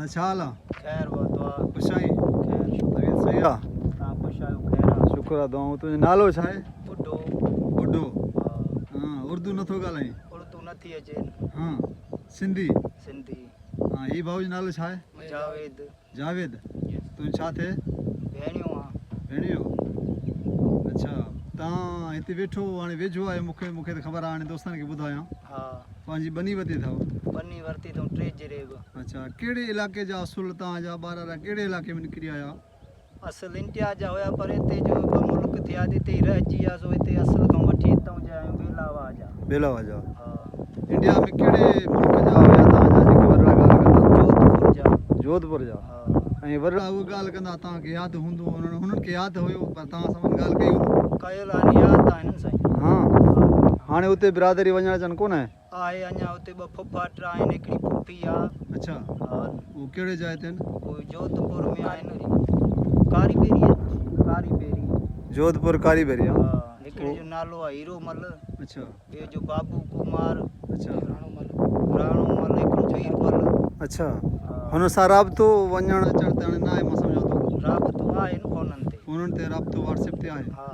छा हाल आहे? खैर वो दुआ ख़ुशि आहीं? खैर तबीअत सही आहे? तव्हां ख़ुशि आहियो? खैर आहे। शुक्र आहे दुआऊं। तुंहिंजो नालो छा आहे? ॿुढो बुड्ढो। हा हाँ, उर्दू नथो ॻाल्हाईं? उर्दू नथी अचे हाँ, सिंधी? सिंधी हाँ, हीउ भाउ जो नालो छा आहे? जावेद जावेद। तुंहिंजो छा थिए? भेणियो आहे भेणियो? अच्छा, तव्हां हिते वेठो हाणे वेझो आहे मूंखे त ख़बर आहे, हाणे दोस्तनि खे ॿुधायां हा पंहिंजी बनी वरिती अथव? बनी वरिती अथऊं 3 जिरेब। अच्छा, कहिड़े इलाइक़े जा असुल तव्हांजा ॿार कहिड़े इलाइक़े में निकिरी आया? असल इंडिया जा हुया पर हिते जो ॿ मुल्क थिया हिते ई रहिजी वियासीं हिते असल खां वठी हितां जा आहियूं बेलावा जा। बेलावा जा? हा इंडिया में कहिड़े मुल्क जा हुया तव्हांजा जेके वरड़ा ॻाल्हि कंदा? जोधपुर जा। जोधपुर जा? हा ऐं वरड़ा उहा ॻाल्हि कंदा तव्हांखे यादि हूंदो, हुननि खे यादि हुयो पर तव्हां सां ॻाल्हि कई हूंदी? कयल आहे यादि आहिनि साईं। हाँ, हा हाणे उते बिरादरी वञण अचनि कोन आहे? आहे अञा हुते 2 फुफाट आहिनि हिकिड़ी फुफी आहे। अच्छा, हा उहो कहिड़े जाइ ते आहिनि? कोई जोधपुर में आहिनि कारी बेरी जोधपुर कारीबेरी? हा हाँ। हिकिड़े जो नालो आहे हीरो मल, अच्छा ॿियो जो बाबू कुमार, अच्छा राणो मल, हिकिड़ो वीरबल। अच्छा, हा हुन सां राब्तो वञणु अचणु त हाणे न आहे, मां सम्झां थो राबतो आहे न फोननि ते। उन्हनि ते राब्तो WhatsApp ते आहे? हा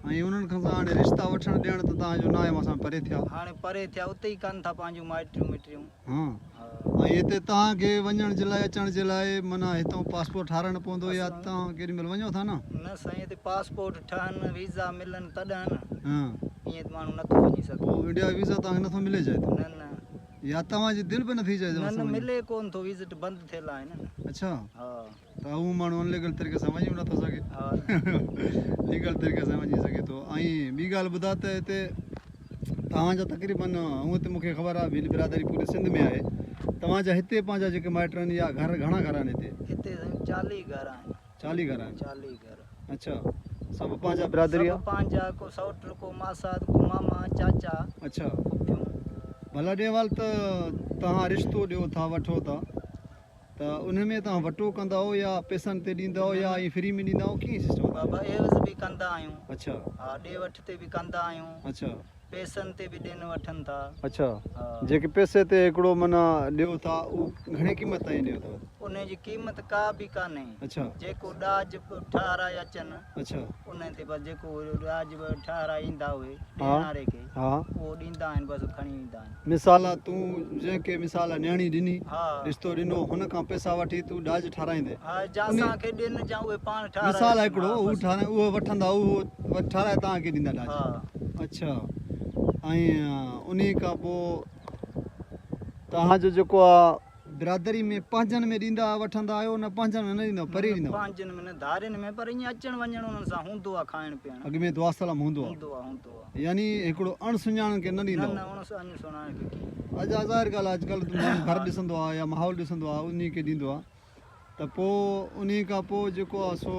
ऐं उन्हनि खां हाणे रिश्ता वठणु ॾियणु त तव्हांजो न आहे, मां परे थिया? हाणे परे थिया उते ई कनि था पंहिंजूं माइटियूं मिटियूं। हाँ, हा ऐं हिते तव्हांखे वञण जे लाइ अचण जे लाइ माना हितां पासपोर्ट ठाराइणो पवंदो या तव्हां केॾी महिल वञो था न? न साईं हिते पासपोर्ट ठहनि वीज़ा मिलनि तॾहिं न, हाँ, ईअं त माण्हू नथो वञी सघे। पोइ इंडिया वीज़ा तव्हांखे नथो मिले जाए थो? न न या तव्हांजी दिलि बि नथी चए? न मिले कोन थो, विज़िट बंदि थियल आहे न। अच्छा, हा त उहो माण्हू अनलीगल तरीक़े सां वञी बि नथो सघे? हा लीगल तरीक़े सां वञी सघे थो। ऐं ॿी ॻाल्हि ॿुधा त हिते तव्हांजा तक़रीबन हूअं त मूंखे ख़बर आहे बिरादरी पूरे सिंध में आहे, तव्हांजा हिते पंहिंजा जेके माइट आहिनि या घर घणा घर आहिनि हिते? हिते 40 घर आहिनि। 40 घर आहिनि? 40 घर। अच्छा, सभु पंहिंजा बिरादरी सभु आहे? पंहिंजा, को सौट को मासात को मामा चाचा अच्छा, फुफियूं। भला ॾेवाल त तव्हां रिश्तो ॾियो था वठो था त उन में तव्हां वठो कंदा हो या पैसनि ते ॾींदा हो या ईअं फ्री में ॾींदा हो, कीअं सिस्टम आहे? बाबा एवज़ बि कंदा आहियूं। अच्छा हा ॾे वठ ते बि कंदा आहियूं, अच्छा पैसनि ते बि ॾियनि वठनि था। अच्छा, हा जेके पैसे ते हिकिड़ो माना ॾियो था उहो घणे क़ीमत ताईं ॾियो था? उनजी क़ीमत का बि कान्हे। अच्छा जेको ॾाज ठाराए अचनि अच्छा उन ते बसि जेको ॾाज ठाराए ईंदा उहे हा ॾियारे खे हा, उहो ॾींदा आहिनि, बसि खणी ईंदा आहिनि। मिसाल आहे तूं जंहिंखे मिसाल आहे न्याणी ॾिनी, हा रिश्तो ॾिनो, हुन खां पैसा वठी तूं ॾाज ठाराईंदे? हा जा उन असांखे ॾियनि जा उहे पाण ठाराए मिसाल आहे अचनि। हिकिड़ो, हा, उहो बसि। ठाराए उहो वठंदा, उहो ठाराए तव्हांखे ॾींदा ॾाज? हा अच्छा, ऐं उन खां पोइ तव्हांजो जेको आहे बिरादरी में पंहिंजनि में ॾींदा वठंदा आहियो न पंहिंजनि में न ॾींदा, परे ॾींदा? पंहिंजनि में न धारियुनि में, पर ईअं अचणु वञणु उन्हनि सां हूंदो आहे, खाइणु पीअणु अॻ में दुआ सलाम हूंदो आहे? हूंदो आहे। यानी हिकिड़ो अणसुञाणनि खे न न ॾींदो? न उन सां सुञाणे के अॼु ज़ाहिर ॻाल्हि आहे अॼुकल्ह तूं माण्हू घर ॾिसंदो आहे या माहौल ॾिसंदो आहे उन खे ॾींदो आहे, त पोइ उन खां पोइ जेको आहे सो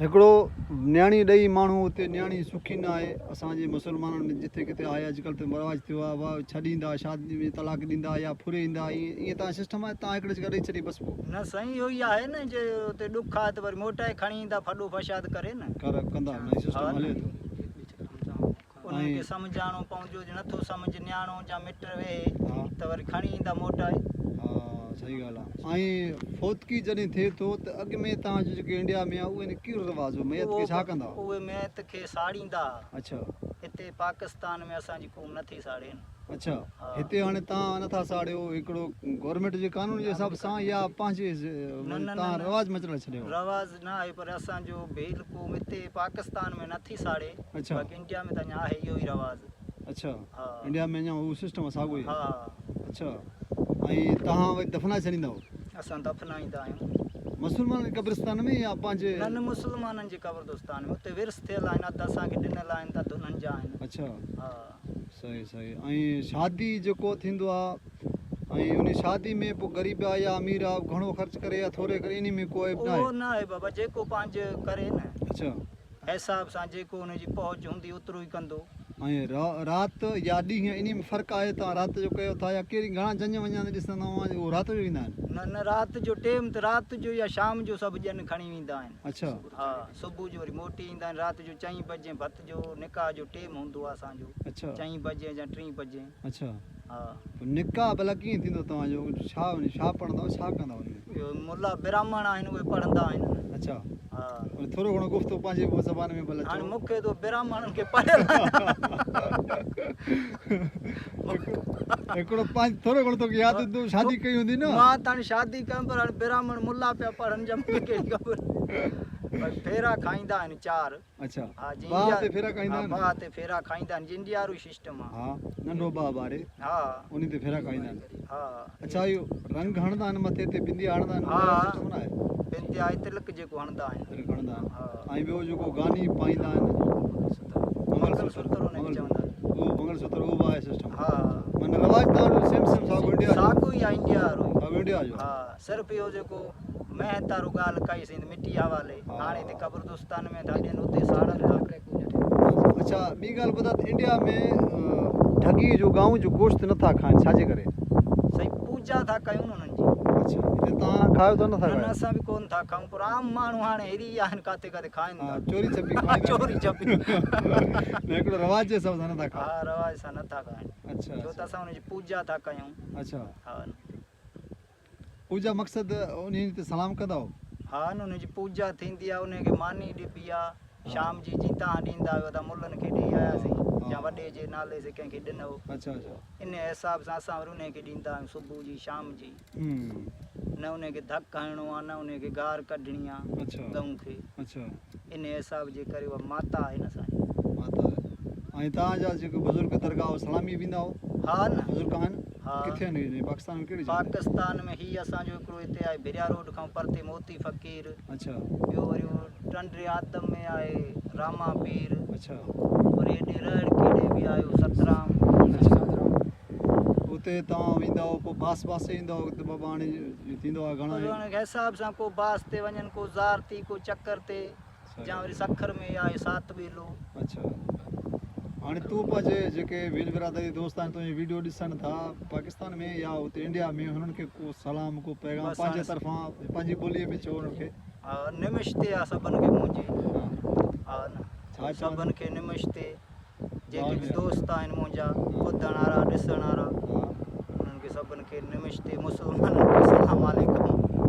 हिकिड़ो न्याणी ॾेई माण्हू उते न्याणी सुखी न आहे असांजे मुस्लमाननि में जिथे किथे आहे अॼुकल्ह त रवाजु थियो आहे, वाह छॾींदा शादी में तलाक ॾींदा या फुरे ईंदा, ईअं तव्हां सिस्टम आहे? तव्हां हिकिड़े जॻह ॾेई छॾी बसि पोइ न साईं इहो ई आहे न, जे हुते ॾुख आहे त वरी मोटाए खणी ईंदा, फॾो फसाद करे न कंदा सिस्टम हले थो? उन्हनि खे सम्झाइणो पवंदो, जे नथो सम्झ न्याणो जा मिट वेहे हा त वरी खणी ईंदा मोटाए। हा, सही ॻाल्हि आहे। ऐं फोतकी जॾहिं थिए थो त अॻ में तव्हांजो जेके इंडिया में आहे उहे कहिड़ो रवाज़ हो, मयत खे छा कंदा? उहे मयत खे साड़ींदा। अच्छा हिते पाकिस्तान में असांजी क़ौम नथी साड़े न। अच्छा, हा। हिते हाणे तव्हां नथा साड़ियो हिकिड़ो गवर्नमेंट जे कानून जे हिसाब सां या पंहिंजे तव्हां रवाज मचल छॾियो? रवाज़ न आहे पर असांजो भेल क़ौम हिते पाकिस्तान में नथी साड़े। अच्छा। बाक़ी इंडिया में त अञा आहे इहो ई रवाज़। अच्छा, हा। इंडिया में अञा उहो सिस्टम साॻियो ई? हा अच्छा, ऐं तव्हां वरी दफ़नाए छॾींदा हो? असां दफ़नाईंदा आहियूं। मुस्लमान कब्रिस्तान में या पंहिंजे? न मुस्लमाननि जे कब्रिस्तान में, हुते विर्स थियल आहिनि, अधु असांखे ॾिनल आहिनि त अधु उन्हनि जा आहिनि। अच्छा, हा सही सही। ऐं शादी जेको थींदो आहे ऐं उन शादी में पोइ ग़रीब आहे या अमीर आहे, घणो ख़र्च करे या थोरे करे, इन में कोई उहो न आहे बाबा, जेको पंहिंजो करे न अच्छा, हिसाब सां जेको हुनजी पहुच हूंदी ओतिरो ई कंदो। ऐं राति या ॾींहुं इन में फ़र्क़ु आहे? तव्हां राति जो कयो था या कहिड़ी घणा जंज वञा ॾिसंदा उहो राति जो ईंदा आहिनि? न न राति जो टाइम त राति जो या शाम जो सभु ॼन खणी वेंदा आहिनि। अच्छा हा, सुबुह जो वरी मोटी ईंदा आहिनि, राति जो 4 बजे भत जो निकाह जो टाइम हूंदो आहे असांजो। अच्छा 4 बजे या 3 बजे। अच्छा, हा निकाह भला कीअं थींदो तव्हांजो छा पढ़ंदव छा कंदव हुन में इहो मुला ब्राह्मण आहिनि उहे पढ़ंदा आहिनि अच्छा हा थोरो घणो गुफ़्तो पंहिंजे ज़बान में भला हाणे चओ मूंखे तो ब्राह्मणनि खे पढ़ियल हिकिड़ो थोरो घणो तोखे यादि तूं शादी कई हूंदी न मां त हाणे शादी कयमि पर हाणे ब्राह्मण मुला पिया पढ़नि जा मूंखे कहिड़ी ख़बर भई फेरा खाईंदा आहिनि 4 अच्छा हा बाह ते फेरा खाईंदा आहिनि बाह ते फेरा खाईंदा आहिनि इंडिया रो सिस्टम आहे हा नंढो बाह ॿारे हा उन ते फेरा खाईंदा आहिनि हा अच्छा इहो रंग हणंदा आहिनि मथे ते बिंदी हणंदा आहिनि हा सिस्टम न आहे बिंदिया तिलक जेको हणंदा आहिनि तिलक हणंदा आहिनि हा ऐं ॿियो जेको गानी पाईंदा आहिनि मंगलसूत्र उनखे चवंदा आहिनि उहो मंगलसूत्र उहो बि आहे सिस्टम हा माना रवाज तव्हांजो सेम सेम साॻियो इंडिया जो साॻियो ई आहे इंडिया वारो ई। साॻियो इंडिया जो हा सिर्फ़ु इहो जेको महत वारो ॻाल्हि कईसीं मिटी हवाले हाणे हिते कब्रदुस्तान में था ॾियनि उते साड़नि था अच्छा ॿी ॻाल्हि ॿुधा त इंडिया में ठगी जो गांव जो गोश्त नथा खाइनि छाजे करे सही पूजा था कयूं न उन्हनि जी अच्छा हिते तव्हां खायो त नथा न खायो असां बि कोन था खाऊं पर आम माण्हू हाणे हेड़ी आहिनि काथे काथे खाइनि हा था चोरी छपी खाईंदा चोरी छपी न हिकिड़ो रवाज जे हिसाब सां नथा हा खाओ रवाज सां नथा खाइनि अच्छा छो त असां हुनजी पूजा था कयूं अच्छा हा पूजा मक़सदु उन ते सलाम कंदा हा न हुनजी पूजा थींदी आहे उनखे मानी ॾिबी आहे शाम जी जीअं तव्हां ॾींदा आहियो त मुलनि खे ॾेई आयासीं या वॾे जे नाले से कंहिंखे ॾिनो अच्छा अच्छा इन हिसाब सां असां वरी उनखे ॾींदा आहियूं सुबुह जी शाम जी न उनखे धकु हणिणो आहे न उनखे गार कढणी आहे अच्छा गऊं खे अच्छा इन हिसाब जे करे उहा माता आहे न असांजी माता ऐं तव्हांजा जेके बुज़ुर्ग दरगाह सलामी वेंदा हो हा न बुज़ुर्ग आहिनि हा किथे आहिनि पाकिस्तान में कहिड़ी जॻह पाकिस्तान में ही असांजो हिकिड़ो हिते आहे भिरिया रोड खां परते मोती फ़क़ीर अच्छा ॿियो वरी उहो टंडरे आदम में आहे रामा पीर अच्छा वरी हेॾे रहड़ केॾे बि आहे उहो सतराम उते तव्हां वेंदा हो पोइ बास पासे ईंदा हो त बाबा हाणे थींदो आहे घणा हुन हिसाब सां को बास ते वञनि को ज़ार थी को चकर ते या वरी सखर में आहे सात ॿेलो अच्छा हाणे तूं पंहिंजे जेके वीर बिरादरी दोस्त आहिनि तुंहिंजी वीडियो ॾिसनि था पाकिस्तान में या हुते इंडिया में हुननि खे को सलाम को पैगाम बसि पंहिंजे हाणे तरफ़ां पंहिंजी ॿोलीअ में चओ हुननि खे हा निमिश्ते आहे सभिनि खे मुंहिंजी हा हा न छा सभिनि खे निमिश्ते जेके वाह बि यार। दोस्त आहिनि मुंहिंजा ॿुधण वारा ॾिसण वारा हा उन्हनि खे सभिनि खे निमिश्ते मुस्लमाननि खे सलाम वालेकुम